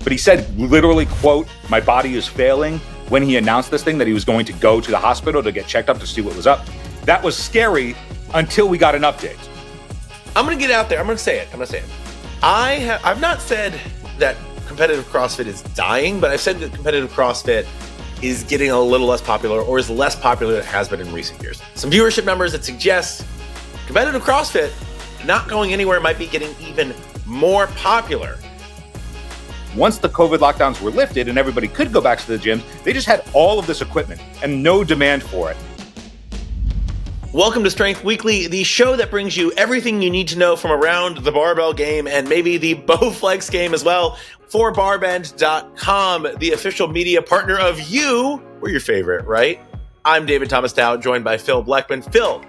But he said literally, quote, "My body is failing," when he announced this thing, that he was going to go to the hospital to get checked up to see what was up. That was scary until we got an update. I'm going to get out there. I'm going to say it. I've not said that competitive CrossFit is dying, but I've said that competitive CrossFit is getting a little less popular, or is less popular than it has been in recent years. Some viewership numbers that suggest competitive CrossFit not going anywhere might be getting even more popular. Once the COVID lockdowns were lifted and everybody could go back to the gyms, they just had all of this equipment and no demand for it. Welcome to Strength Weekly, the show that brings you everything you need to know from around the barbell game and maybe the BowFlex game as well. For barbend.com, the official media partner of you. We're your favorite, right? I'm David Thomas Dow, joined by Phil Blackman. Phil,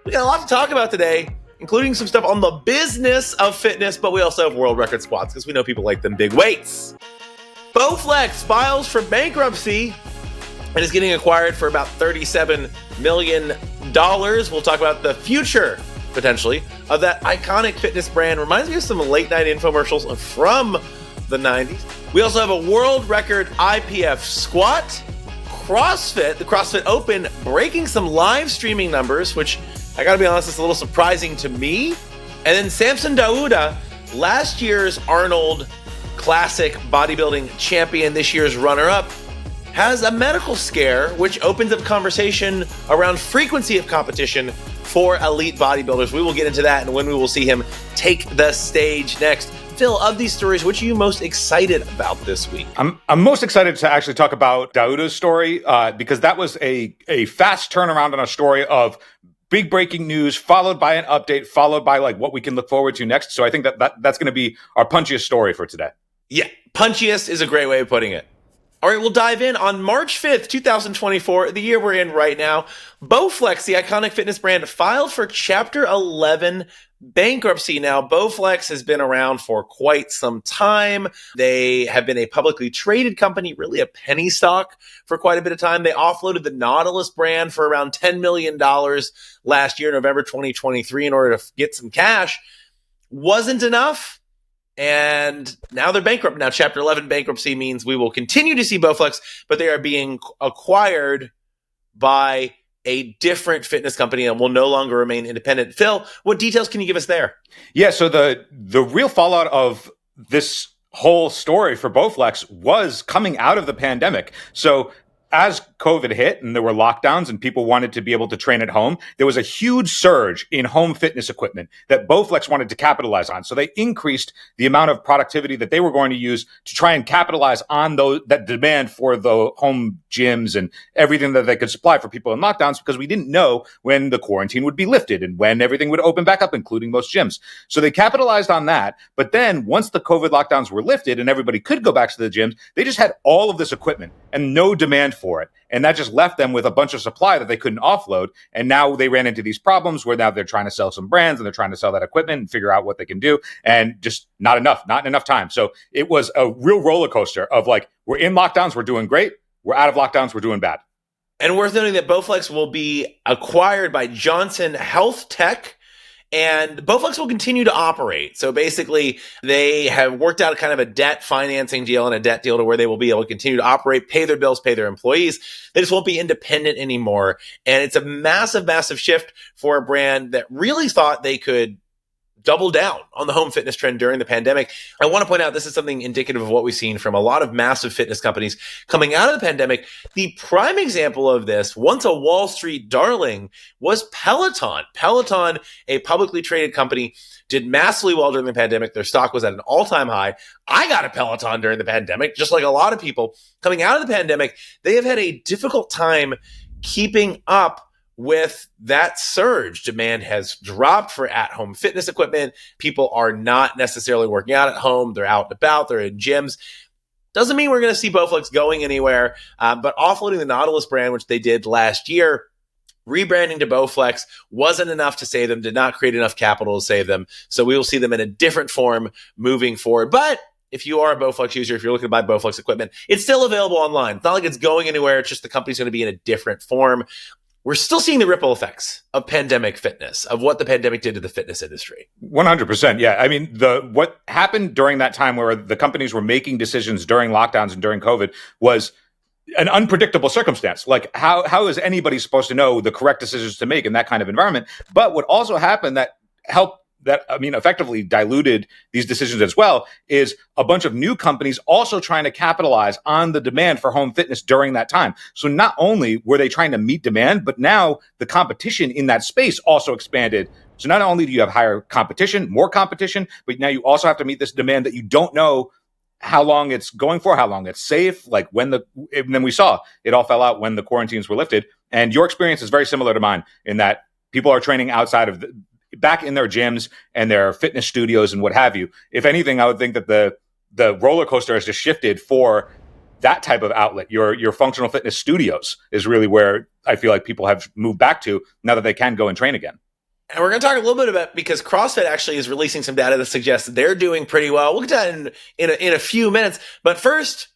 we got a lot to talk about today, including some stuff on the business of fitness, but we also have world record squats because we know people like them big weights. BowFlex files for bankruptcy and is getting acquired for about $37 million. We'll talk about the future, potentially, of that iconic fitness brand. Reminds me of some late night infomercials from the 90s. We also have a world record IPF squat. CrossFit, the CrossFit Open, breaking some live streaming numbers, which I gotta be honest, is a little surprising to me. And then Samson Dauda, last year's Arnold Classic bodybuilding champion, this year's runner-up, has a medical scare, which opens up conversation around frequency of competition for elite bodybuilders. We will get into that and when we will see him take the stage next. Phil, of these stories, which are you most excited about this week? I'm most excited to actually talk about Dauda's story because that was a fast turnaround on a story of big breaking news, followed by an update, followed by like what we can look forward to next. So I think that's going to be our punchiest story for today. Yeah, punchiest is a great way of putting it. All right, we'll dive in. On March 5th, 2024, the year we're in right now, BowFlex, the iconic fitness brand, filed for Chapter 11 bankruptcy. Now, BowFlex has been around for quite some time. They have been a publicly traded company, really a penny stock for quite a bit of time. They offloaded the Nautilus brand for around $10 million last year, November 2023, in order to get some cash. Wasn't enough. And now they're bankrupt. Now, Chapter 11 bankruptcy means we will continue to see BowFlex, but they are being acquired by a different fitness company and will no longer remain independent. Phil, what details can you give us there? Yeah, so the real fallout of this whole story for BowFlex was coming out of the pandemic. So as COVID hit and there were lockdowns and people wanted to be able to train at home, there was a huge surge in home fitness equipment that BowFlex wanted to capitalize on. So they increased the amount of productivity that they were going to use to try and capitalize on that demand for the home gyms and everything that they could supply for people in lockdowns, because we didn't know when the quarantine would be lifted and when everything would open back up, including most gyms. So they capitalized on that. But then once the COVID lockdowns were lifted and everybody could go back to the gyms, they just had all of this equipment and no demand for it. And that just left them with a bunch of supply that they couldn't offload. And now they ran into these problems where now they're trying to sell some brands and they're trying to sell that equipment and figure out what they can do. And just not in enough time. So it was a real roller coaster of like, we're in lockdowns, we're doing great. We're out of lockdowns, we're doing bad. And worth noting that BowFlex will be acquired by Johnson Health Tech. And BowFlex will continue to operate. So basically, they have worked out kind of a debt financing deal and a debt deal to where they will be able to continue to operate, pay their bills, pay their employees. They just won't be independent anymore. And it's a massive, massive shift for a brand that really thought they could double down on the home fitness trend during the pandemic. I want to point out this is something indicative of what we've seen from a lot of massive fitness companies coming out of the pandemic. The prime example of this, once a Wall Street darling, was Peloton. Peloton, a publicly traded company, did massively well during the pandemic. Their stock was at an all-time high. I got a Peloton during the pandemic, just like a lot of people. Coming out of the pandemic, they have had a difficult time keeping up with that surge. Demand has dropped for at-home fitness equipment. People are not necessarily working out at home. They're out and about. They're in gyms. Doesn't mean we're going to see BowFlex going anywhere, but offloading the Nautilus brand, which they did last year, rebranding to BowFlex wasn't enough to save them, did not create enough capital to save them. So we will see them in a different form moving forward. But if you are a BowFlex user, if you're looking to buy BowFlex equipment, it's still available online. It's not like it's going anywhere. It's just the company's going to be in a different form. we're still seeing the ripple effects of pandemic fitness, of what the pandemic did to the fitness industry. 100%. Yeah. I mean, what happened during that time where the companies were making decisions during lockdowns and during COVID was an unpredictable circumstance. Like how is anybody supposed to know the correct decisions to make in that kind of environment? But what also happened effectively diluted these decisions as well is a bunch of new companies also trying to capitalize on the demand for home fitness during that time. So not only were they trying to meet demand, but now the competition in that space also expanded. So not only do you have higher competition, more competition, but now you also have to meet this demand that you don't know how long it's going for, how long it's safe, like and then we saw it all fell out when the quarantines were lifted. And your experience is very similar to mine in that people are training back in their gyms and their fitness studios and what have you. If anything, I would think that the roller coaster has just shifted for that type of outlet. Your functional fitness studios is really where I feel like people have moved back to now that they can go and train again. And we're going to talk a little bit about, because CrossFit actually is releasing some data that suggests that they're doing pretty well. We'll get to that in a few minutes. But first,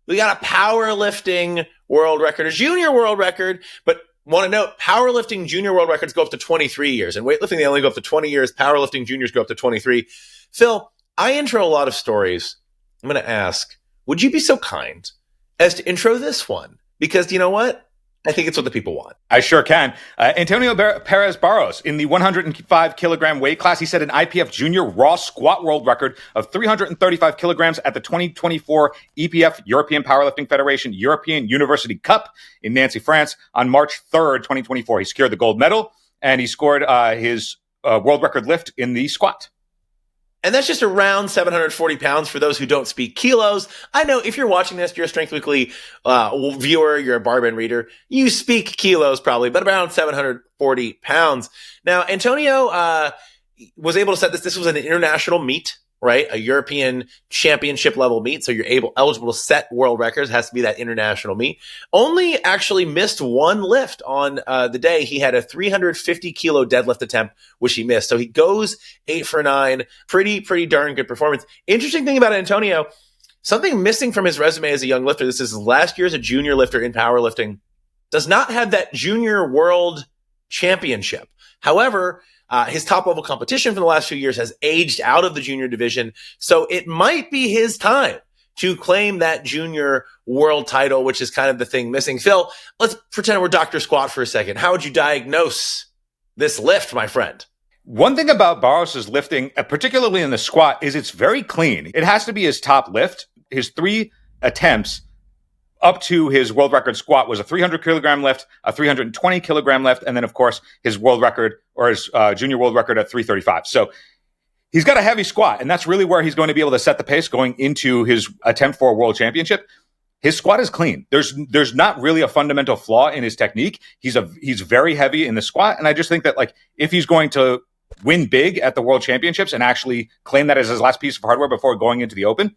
we got a powerlifting world record, a junior world record. But want to note, powerlifting junior world records go up to 23 years. And weightlifting, they only go up to 20 years. Powerlifting juniors go up to 23. Phil, I intro a lot of stories. I'm going to ask, would you be so kind as to intro this one? Because you know what? I think it's what the people want. I sure can. Antonio Pérez Barros in the 105 kilogram weight class. He set an IPF junior raw squat world record of 335 kilograms at the 2024 EPF European Powerlifting Federation European University Cup in Nancy, France on March 3rd, 2024. He secured the gold medal and he scored his world record lift in the squat. And that's just around 740 pounds for those who don't speak kilos. I know if you're watching this, you're a Strength Weekly viewer, you're a barbell reader, you speak kilos probably, but around 740 pounds. Now, Antonio was able to set this. This was an international meet, right? A European championship level meet. So you're eligible to set world records. It has to be that international meet. Only actually missed one lift on the day. He had a 350 kilo deadlift attempt, which he missed. So he goes 8 for 9. Pretty darn good performance. Interesting thing about Antonio, something missing from his resume as a young lifter. This is his last year as a junior lifter in powerlifting. Does not have that junior world championship. However, his top level competition from the last few years has aged out of the junior division. So it might be his time to claim that junior world title, which is kind of the thing missing. Phil, let's pretend we're Dr. Squat for a second. How would you diagnose this lift, my friend? One thing about Barros' lifting, particularly in the squat, is it's very clean. It has to be his top lift. His 3 attempts up to his world record squat was a 300 kilogram lift, a 320 kilogram lift, and then, of course, his world record or his junior world record at 335. So he's got a heavy squat, and that's really where he's going to be able to set the pace going into his attempt for a world championship. His squat is clean. There's not really a fundamental flaw in his technique. He's very heavy in the squat, and I just think that if he's going to win big at the world championships and actually claim that as his last piece of hardware before going into the Open,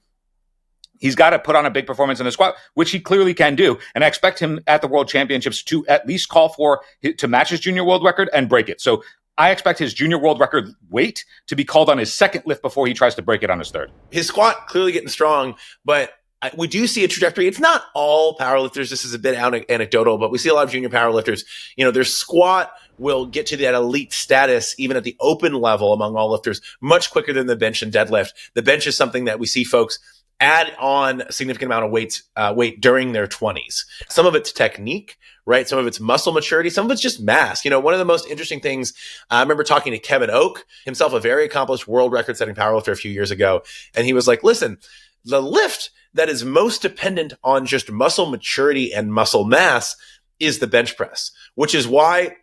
he's got to put on a big performance in the squat, which he clearly can do. And I expect him at the World Championships to at least call for to match his junior world record and break it. So I expect his junior world record weight to be called on his second lift before he tries to break it on his third. His squat clearly getting strong, but we do see a trajectory. It's not all powerlifters. This is a bit anecdotal, but we see a lot of junior powerlifters. Their squat will get to that elite status, even at the open level among all lifters, much quicker than the bench and deadlift. The bench is something that we see folks add on a significant amount of weight during their 20s. Some of it's technique, right? Some of it's muscle maturity. Some of it's just mass. One of the most interesting things, I remember talking to Kevin Oak, himself a very accomplished world record setting powerlifter a few years ago. And he was like, listen, the lift that is most dependent on just muscle maturity and muscle mass is the bench press, which is why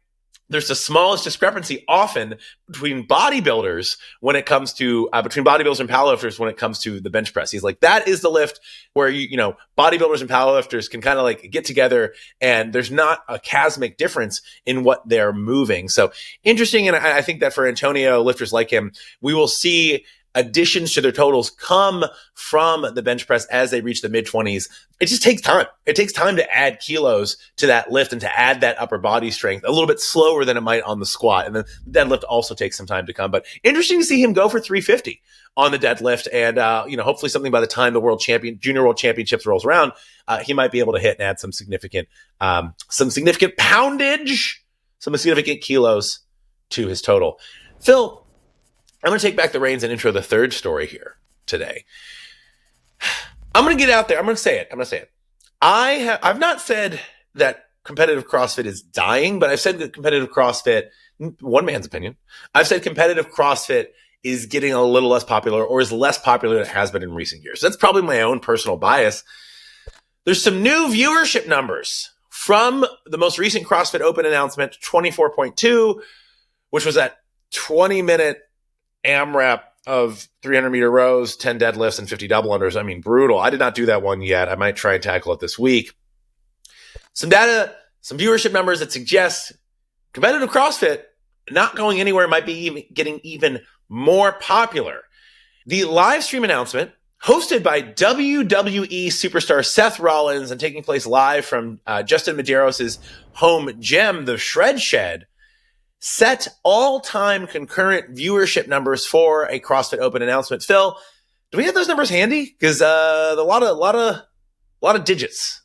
there's the smallest discrepancy often between bodybuilders when it comes to between bodybuilders and powerlifters when it comes to the bench press. He's like, that is the lift where bodybuilders and powerlifters can kind of get together and there's not a chasmic difference in what they're moving. So interesting. And I think that for Antonio, lifters like him, we will see additions to their totals come from the bench press as they reach the mid-20s. It just takes time. It takes time to add kilos to that lift and to add that upper body strength a little bit slower than it might on the squat. And then the deadlift also takes some time to come. But interesting to see him go for 350 on the deadlift. And, hopefully something by the time the Junior World Championships rolls around, he might be able to hit and add some significant poundage, some significant kilos to his total. Phil, I'm going to take back the reins and intro the third story here today. I'm going to get out there. I'm going to say it. I've not said that competitive CrossFit is dying, but I've said that competitive CrossFit, one man's opinion, I've said competitive CrossFit is getting a little less popular or is less popular than it has been in recent years. That's probably my own personal bias. There's some new viewership numbers from the most recent CrossFit Open announcement, 24.2, which was that 20-minute AMRAP of 300-meter rows, 10 deadlifts, and 50 double unders. I mean, brutal. I did not do that one yet. I might try and tackle it this week. Some data, some viewership numbers that suggest competitive CrossFit not going anywhere, might be getting even more popular. The live stream announcement, hosted by WWE superstar Seth Rollins and taking place live from Justin Medeiros' home gym, the Shred Shed, set all-time concurrent viewership numbers for a CrossFit Open announcement. Phil, do we have those numbers handy? Because a lot of digits.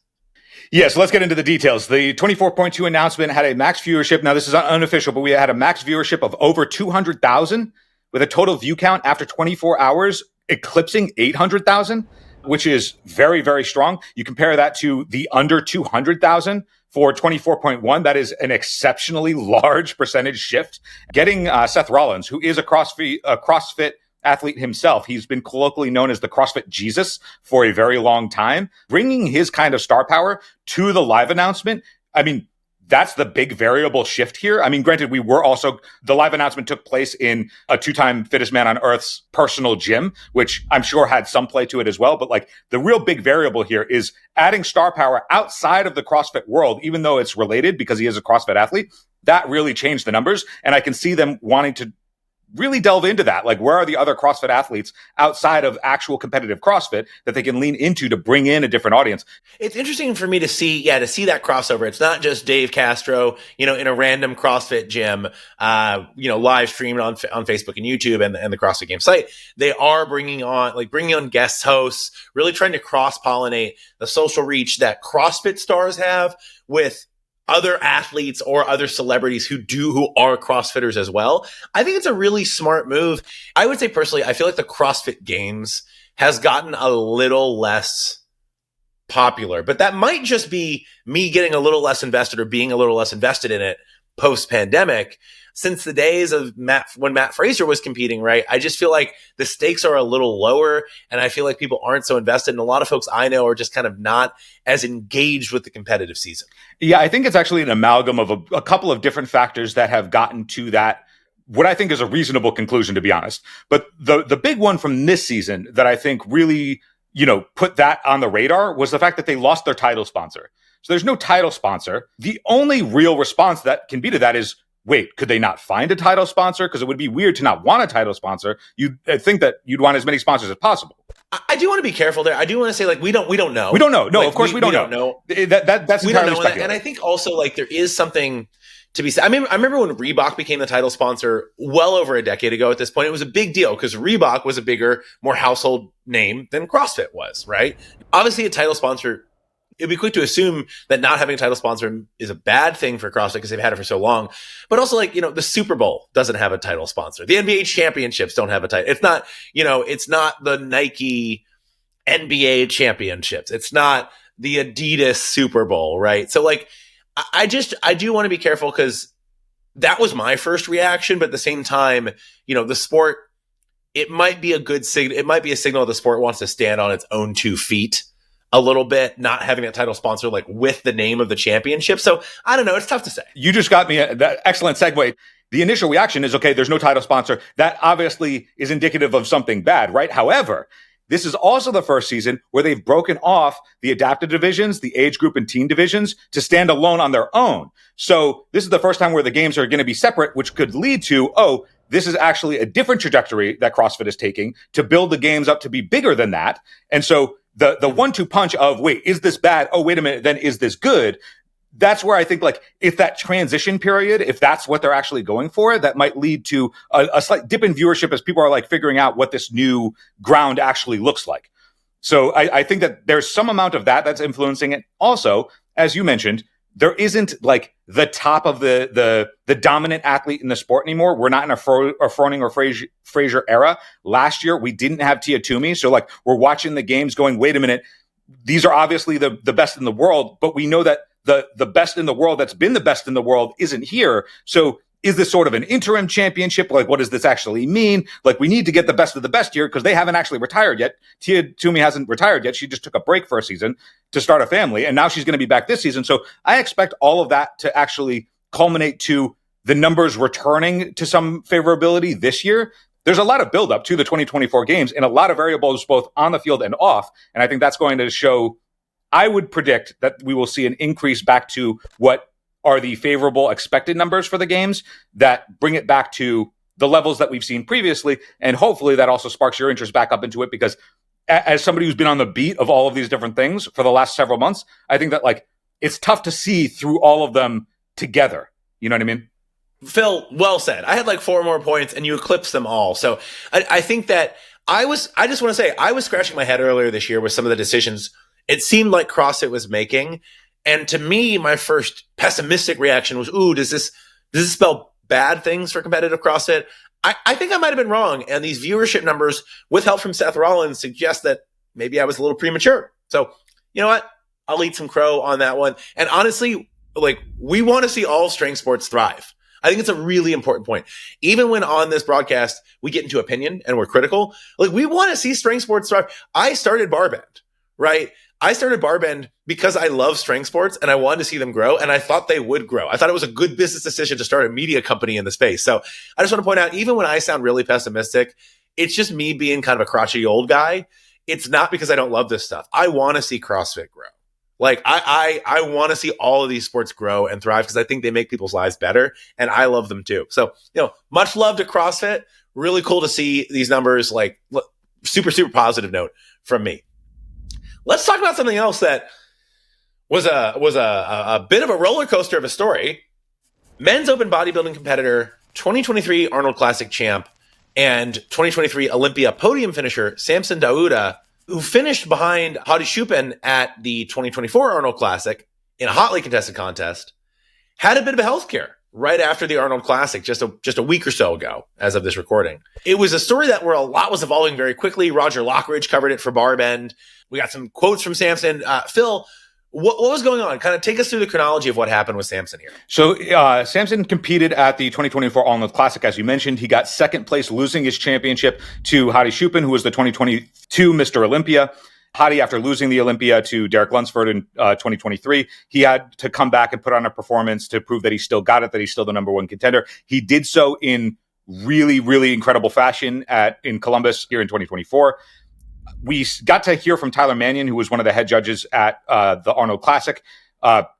Yeah, so let's get into the details. The 24.2 announcement had a max viewership. Now, this is unofficial, but we had a max viewership of over 200,000 with a total view count after 24 hours eclipsing 800,000, which is very, very strong. You compare that to the under 200,000 for 24.1. That is an exceptionally large percentage shift. Getting Seth Rollins, who is a CrossFit athlete himself. He's been colloquially known as the CrossFit Jesus for a very long time. Bringing his kind of star power to the live announcement, I mean, that's the big variable shift here. I mean, granted, the live announcement took place in a two-time fittest man on earth's personal gym, which I'm sure had some play to it as well. But like the real big variable here is adding star power outside of the CrossFit world, even though it's related because he is a CrossFit athlete. That really changed the numbers. And I can see them wanting to really delve into that. Like, where are the other CrossFit athletes outside of actual competitive CrossFit that they can lean into to bring in a different audience? It's interesting for me to see that crossover. It's not just Dave Castro, in a random CrossFit gym, live streamed on Facebook and YouTube and the CrossFit Games site. They are bringing on guest hosts, really trying to cross-pollinate the social reach that CrossFit stars have with other athletes or other celebrities who are CrossFitters as well. I think it's a really smart move. I would say personally, I feel like the CrossFit Games has gotten a little less popular, but that might just be me getting a little less invested or being a little less invested in it post-pandemic. Since the days of when Matt Fraser was competing, right? I just feel like the stakes are a little lower and I feel like people aren't so invested. And a lot of folks I know are just kind of not as engaged with the competitive season. Yeah, I think it's actually an amalgam of a couple of different factors that have gotten to that, what I think is a reasonable conclusion, to be honest. But the big one from this season that I think really, put that on the radar was the fact that they lost their title sponsor. So there's no title sponsor. The only real response that can be to that is, wait, could they not find a title sponsor? Because it would be weird to not want a title sponsor. You'd think that you'd want as many sponsors as possible. I do want to be careful there. I do want to say, we don't know. We don't know. No, of course we don't know. That's entirely speculative. And I think also, there is something to be said. I remember when Reebok became the title sponsor well over a decade ago at this point. It was a big deal because Reebok was a bigger, more household name than CrossFit was, right? Obviously, a title sponsor, it'd be quick to assume that not having a title sponsor is a bad thing for CrossFit because they've had it for so long. But also, the Super Bowl doesn't have a title sponsor. The NBA championships don't have a title. It's not, it's not the Nike NBA championships. It's not the Adidas Super Bowl, right? So, I do want to be careful because that was my first reaction. But at the same time, the sport, it might be a good signal. It might be a signal the sport wants to stand on its own 2 feet a little bit, not having a title sponsor with the name of the championship. So I don't know. It's tough to say. You just got me that excellent segue. The initial reaction is, okay, there's no title sponsor. That obviously is indicative of something bad, right? However, this is also the first season where they've broken off the adaptive divisions, the age group and teen divisions to stand alone on their own. So this is the first time where the games are going to be separate, which could lead to, this is actually a different trajectory that CrossFit is taking to build the games up to be bigger than that. And so the 1-2 punch of, wait, is this bad? Oh, wait a minute, then is this good? That's where I think, like, if that transition period, if that's what they're actually going for, that might lead to a slight dip in viewership as people are like figuring out what this new ground actually looks like. So I think that there's some amount of that that's influencing it. Also, as you mentioned, there isn't like the top of the dominant athlete in the sport anymore. We're not in a Froning or Frazier era. Last year, we didn't have Tia Toomey. So like we're watching the games going, wait a minute, these are obviously the best in the world, but we know that the best in the world that's been the best in the world isn't here. So is this sort of an interim championship? Like, what does this actually mean? Like, we need to get the best of the best here because they haven't actually retired yet. Tia Toomey hasn't retired yet. She just took a break for a season to start a family, and now she's going to be back this season. So I expect all of that to actually culminate to the numbers returning to some favorability this year. There's a lot of buildup to the 2024 games and a lot of variables both on the field and off. And I think that's going to show, I would predict that we will see an increase back to what are the favorable expected numbers for the games that bring it back to the levels that we've seen previously. And hopefully that also sparks your interest back up into it, because as somebody who's been on the beat of all of these different things for the last several months, I think that like it's tough to see through all of them together. You know what I mean? Phil, well said. I had like 4 more points and you eclipsed them all. So I think that I just want to say, I was scratching my head earlier this year with some of the decisions it seemed like CrossFit was making. And to me, my first pessimistic reaction was, ooh, does this spell bad things for competitive CrossFit? I think I might have been wrong. And these viewership numbers, with help from Seth Rollins, suggest that maybe I was a little premature. So, you know what? I'll eat some crow on that one. And honestly, like, we want to see all strength sports thrive. I think it's a really important point. Even when on this broadcast, we get into opinion and we're critical, like, we want to see strength sports thrive. I started Barbend, right? I started Barbend because I love strength sports and I wanted to see them grow, and I thought they would grow. I thought it was a good business decision to start a media company in the space. So I just want to point out, even when I sound really pessimistic, it's just me being kind of a crotchety old guy. It's not because I don't love this stuff. I want to see CrossFit grow. Like, I want to see all of these sports grow and thrive because I think they make people's lives better, and I love them too. So, much love to CrossFit. Really cool to see these numbers. Like, super, super positive note from me. Let's talk about something else that was a bit of a roller coaster of a story. Men's open bodybuilding competitor, 2023 Arnold Classic champ, and 2023 Olympia podium finisher Samson Dauda, who finished behind Hadi Choopan at the 2024 Arnold Classic in a hotly contested contest, had a bit of a health scare right after the Arnold Classic, just a week or so ago, as of this recording. It was a story where a lot was evolving very quickly. Roger Lockridge covered it for Barbend. We got some quotes from Samson. Phil, what was going on? Kind of take us through the chronology of what happened with Samson here. So Samson competed at the 2024 Arnold Classic, as you mentioned. He got second place, losing his championship to Hadi Choopan, who was the 2022 Mr. Olympia. Hadi, after losing the Olympia to Derek Lunsford in 2023, he had to come back and put on a performance to prove that he still got it, that he's still the number one contender. He did so in really, really incredible fashion in Columbus here in 2024. We got to hear from Tyler Mannion, who was one of the head judges at the Arnold Classic,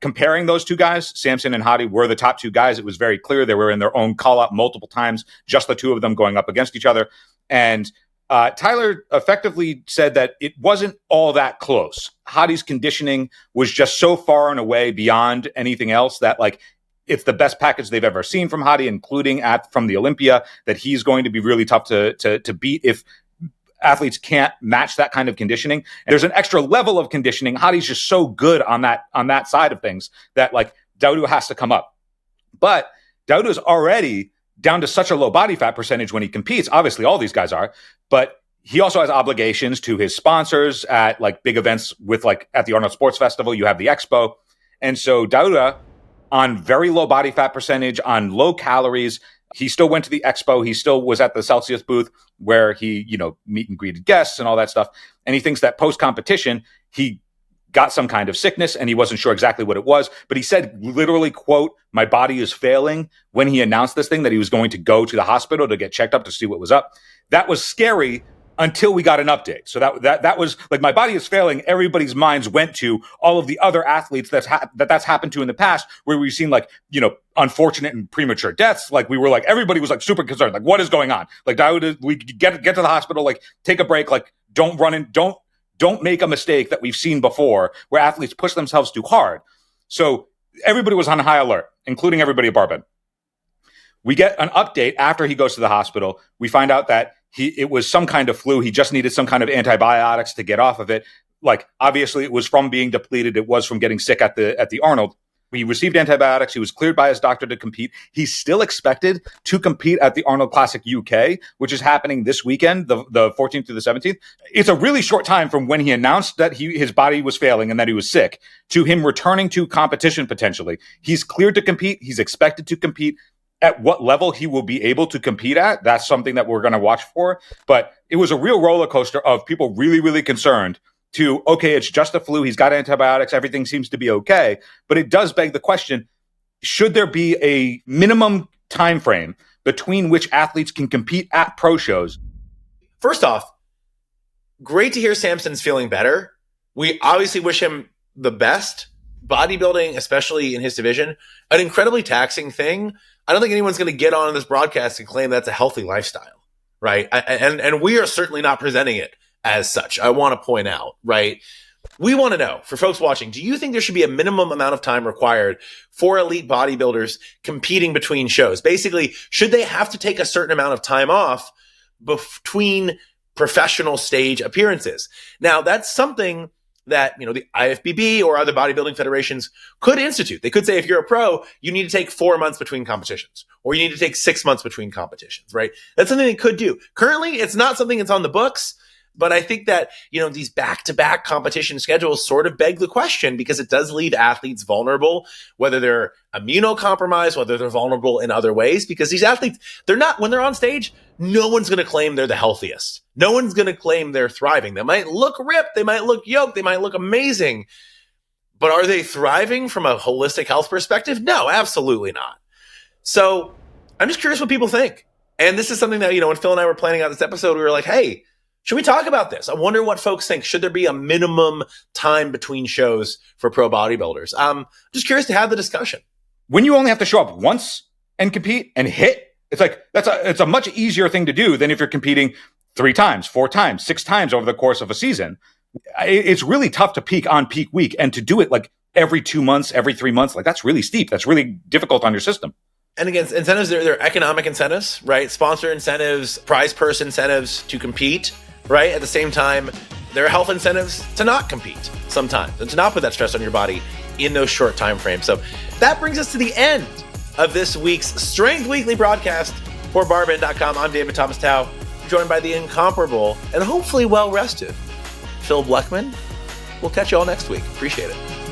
comparing those two guys. Samson and Hadi were the top two guys. It was very clear they were in their own call-up multiple times, just the two of them going up against each other. And Tyler effectively said that it wasn't all that close. Hadi's conditioning was just so far and away beyond anything else that, like, it's the best package they've ever seen from Hadi, including from the Olympia, that he's going to be really tough to beat if athletes can't match that kind of conditioning. And there's an extra level of conditioning. Hadi's just so good on that side of things that, like, Dauda has to come up. But Dauda's already down to such a low body fat percentage when he competes. Obviously, all these guys are, but he also has obligations to his sponsors at, like, big events with, like, at the Arnold Sports Festival, you have the Expo. And so Dauda, on very low body fat percentage, on low calories, he still went to the Expo. He still was at the Celsius booth where he, meet and greeted guests and all that stuff. And he thinks that post-competition, he got some kind of sickness and he wasn't sure exactly what it was. But he said, literally, quote, "My body is failing," when he announced this thing, that he was going to go to the hospital to get checked up to see what was up. That was scary until we got an update. So that was like, my body is failing. Everybody's minds went to all of the other athletes that's happened to in the past, where we've seen like, unfortunate and premature deaths. Like we were like, everybody was like super concerned. Like, what is going on? Like, we get to the hospital, like take a break, like don't run in, don't make a mistake that we've seen before where athletes push themselves too hard. So everybody was on high alert, including everybody at Barbell. We get an update after he goes to the hospital. We find out that it was some kind of flu. He just needed some kind of antibiotics to get off of it. Like, obviously it was from being depleted. It was from getting sick at the Arnold. He received antibiotics. He was cleared by his doctor to compete. He's still expected to compete at the Arnold Classic UK, which is happening this weekend, the 14th to the 17th. It's a really short time from when he announced that his body was failing and that he was sick to him returning to competition potentially. He's cleared to compete. He's expected to compete. At what level he will be able to compete at, that's something that we're going to watch for. But it was a real roller coaster of people really, really concerned to, okay, it's just a flu. He's got antibiotics. Everything seems to be okay. But it does beg the question, should there be a minimum time frame between which athletes can compete at pro shows? First off, great to hear Samson's feeling better. We obviously wish him the best. Bodybuilding, especially in his division, an incredibly taxing thing. I don't think anyone's going to get on this broadcast and claim that's a healthy lifestyle, right? And we are certainly not presenting it as such. I want to point out, right? We want to know, for folks watching, do you think there should be a minimum amount of time required for elite bodybuilders competing between shows? Basically, should they have to take a certain amount of time off between professional stage appearances? Now, that's something that, the IFBB or other bodybuilding federations could institute. They could say, if you're a pro, you need to take 4 months between competitions, or you need to take 6 months between competitions, right? That's something they could do. Currently, it's not something that's on the books, but I think that, these back-to-back competition schedules sort of beg the question, because it does leave athletes vulnerable, whether they're immunocompromised, whether they're vulnerable in other ways, because these athletes, when they're on stage, no one's going to claim they're the healthiest. No one's going to claim they're thriving. They might look ripped. They might look yoked. They might look amazing. But are they thriving from a holistic health perspective? No, absolutely not. So I'm just curious what people think. And this is something that, when Phil and I were planning out this episode, we were like, hey, should we talk about this? I wonder what folks think. Should there be a minimum time between shows for pro bodybuilders? I'm just curious to have the discussion. When you only have to show up once and compete and hit, it's like it's a much easier thing to do than if you're competing 3 times, 4 times, 6 times over the course of a season. It's really tough to peak on peak week, and to do it like every 2 months, every 3 months, like that's really steep. That's really difficult on your system. And again, incentives, they're economic incentives, right? Sponsor incentives, prize purse incentives to compete, right? At the same time, there are health incentives to not compete sometimes and to not put that stress on your body in those short time frames. So that brings us to the end of this week's Strength Weekly broadcast for Barbell.com. I'm David Thomas Tao, joined by the incomparable and hopefully well-rested Phil Bleckman. We'll catch you all next week. Appreciate it.